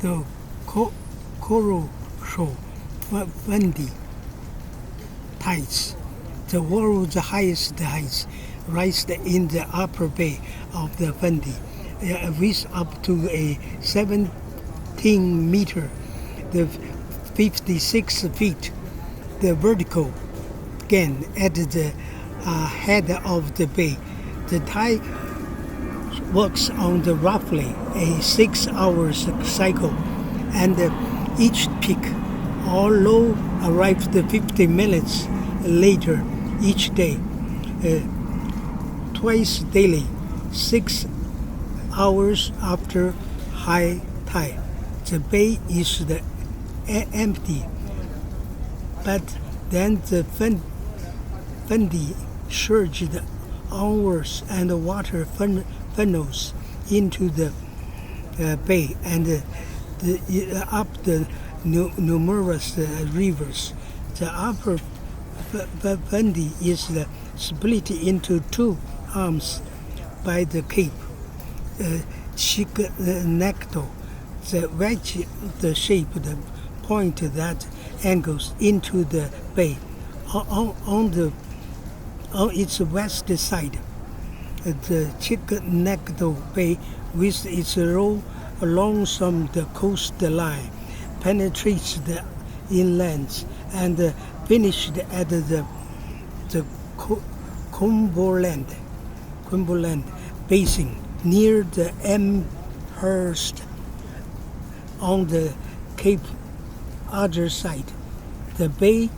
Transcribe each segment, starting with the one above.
the Colossal Fundy tides. The world's highest heights rise in the upper bay of the Fundy, with up to a 17 meter, the 56 feet. The vertical gain at the head of the bay. The tide works on the roughly a 6 hours cycle, and each peak or low arrives 50 minutes later each day, twice daily, 6 hours after high tide. The bay is empty, but then the Fundy surged onwards and water funnels into the bay and up the numerous rivers. The upper Fundy is split into two arms by the cape Chignecto, the wedge-shaped point that angles into the bay. On its west side, the Chignecto Bay, with its lonesome coastline, penetrates the inlands and finished at the Cumberland Basin near the Amherst. On the Cape other side, the bay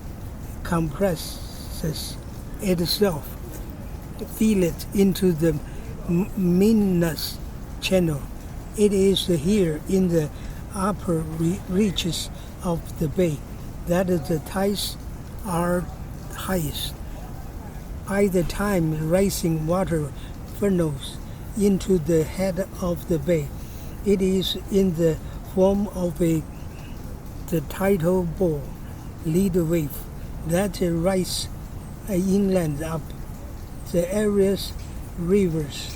compresses itself, filet into the Minas Channel. It is here in the upper reaches of the bay that the tides are highest. By the time rising water funnels into the head of the bay, it is in the form of the tidal ball, lead wave, that rise inland up the area's rivers.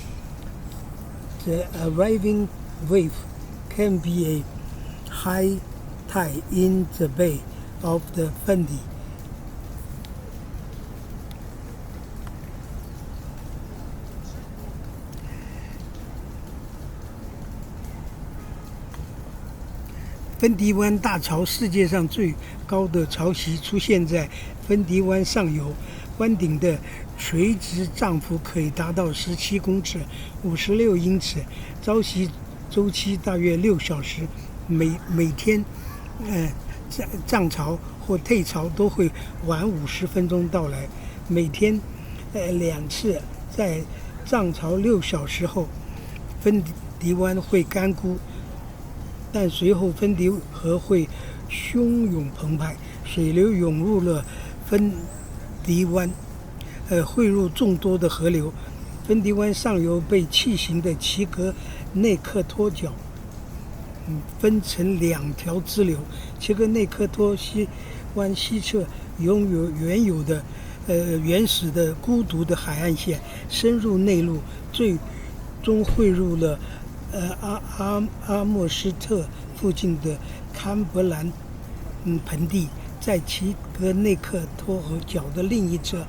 The arriving wave can be a high tide in the Bay of the Fundy.芬迪湾大潮，世界上最高的潮汐出现在芬迪湾上游，湾顶的垂直涨幅可以达到17公尺，56英尺，潮汐周期大约6小时，每天涨潮或退潮都会晚50分钟到来，每天2次，在涨潮6小时后，芬迪湾会干枯，但随后芬迪河会汹涌澎湃，水流涌入了芬迪湾，汇入众多的河流。芬迪湾上游被气形的齐格内克托角分成2条支流，齐格内克托湾西侧拥有原有的原始的孤独的海岸线，深入内陆，最终汇入了阿莫斯特附近的堪伯兰盆地。在齐格内克托河角的另一侧，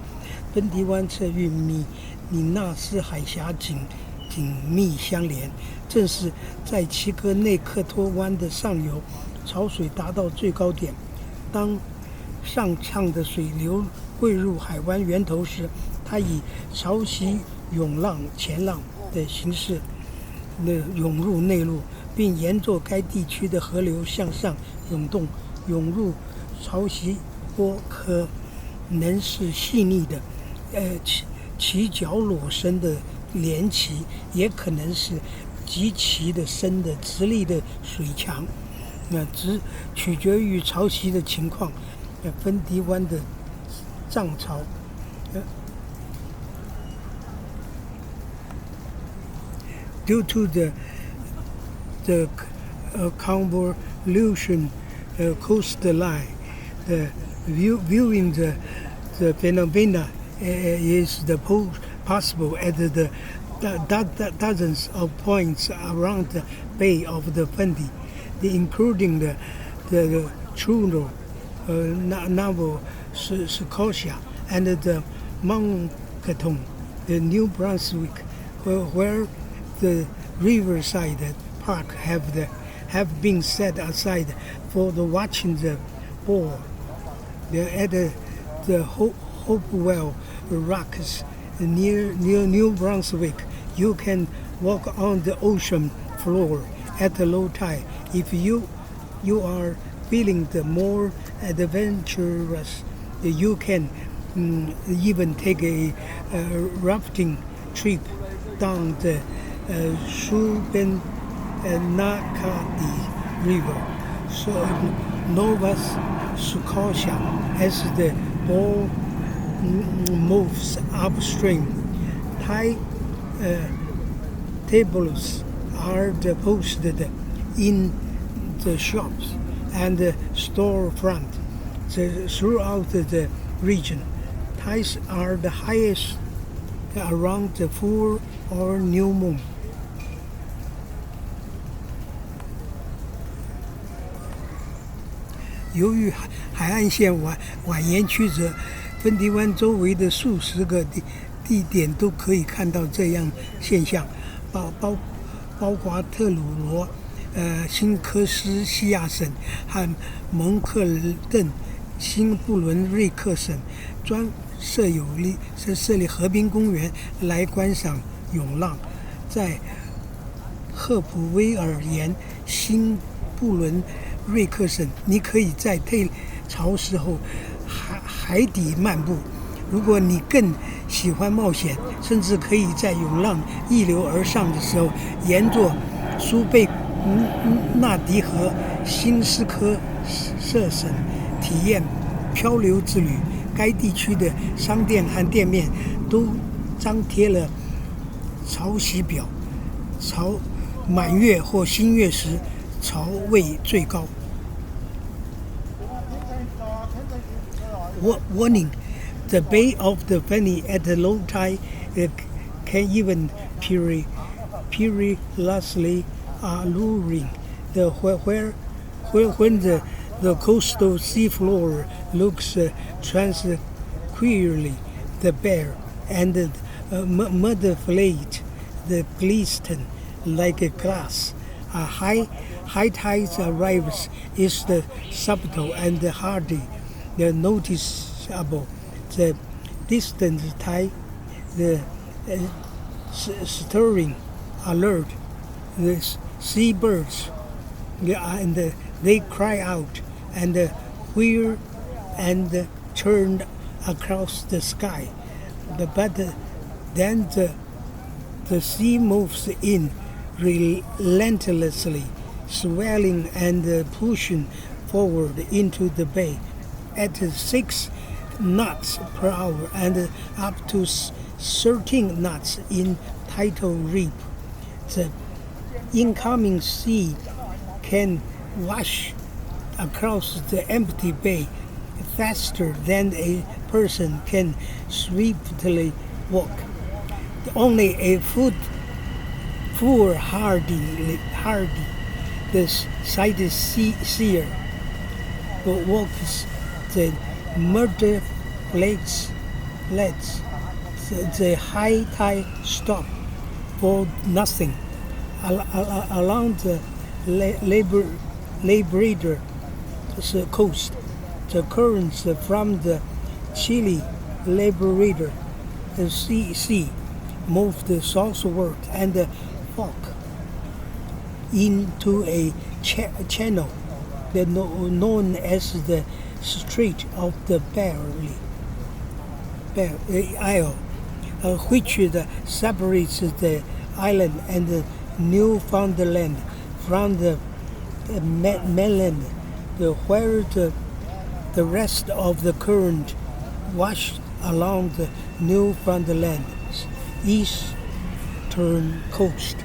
芬迪湾侧与米纳斯海峡紧密相连。正是在齐格内克托湾的上游，潮水达到最高点。当上呛的水流汇入海湾源头时，它以潮汐涌浪前浪的形式涌入内陆，并沿着该地区的河流向上涌入潮汐波可能是细腻的起角裸身的连旗，也可能是极其的深的直立的水墙，只取决于潮汐的情况。芬迪湾的涨潮due to the convolution coastline, viewing the phenomena is possible at the dozens of points around the Bay of the Fundy. including the Churro, Navajo Scotia, and the Moncton, the New Brunswick, where the riverside park have been set aside for the watching the ball. At the Hopewell Rocks near New Brunswick, you can walk on the ocean floor at the low tide. If you are feeling the more adventurous, you can even take a rafting trip down the Shubenacadie River, so Nova Scotia, as the ball moves upstream. Thai tables are posted in the shops and storefront throughout the region. Tides are the highest around the full or new moon. 由于海岸线蜿蜒曲折，芬迪湾周围的数十个地点都可以看到这样现象，包括特鲁罗、新科斯西亚省和蒙克顿、新布伦瑞克省，专设立河滨公园来观赏涌浪。在赫普威尔岩、新布伦瑞克省，你可以在退潮时候海底漫步。如果你更喜欢冒险，甚至可以在涌浪逆流而上的时候，沿着苏贝纳迪河新斯科舍省体验漂流之旅。该地区的商店和店面都张贴了潮汐表，满月或新月时潮位最高。Warning: the Bay of Fundy at the low tide can even perilously alluring. When the coastal seafloor looks tranquilly bare and mud flat, the glisten like glass. High tides arrives is the subtle and hardy, the noticeable. The distant tide, the stirring alert, the seabirds, and they cry out and wheel and turn across the sky. But then the sea moves in relentlessly, swelling and pushing forward into the bay at 6 knots per hour and up to 13 knots in tidal rip. The incoming sea can wash across the empty bay faster than a person can swiftly walk. Only a foolhardy, the sightseer walks the mud flats. The high tide stop for nothing. Along the Labrador coast, the currents from the Chile Labrador Sea moved southward and fork into a channel known as the Strait of the Isle, which separates the island and Newfoundland from the mainland, where the rest of the current washed along the Newfoundland's eastern coast.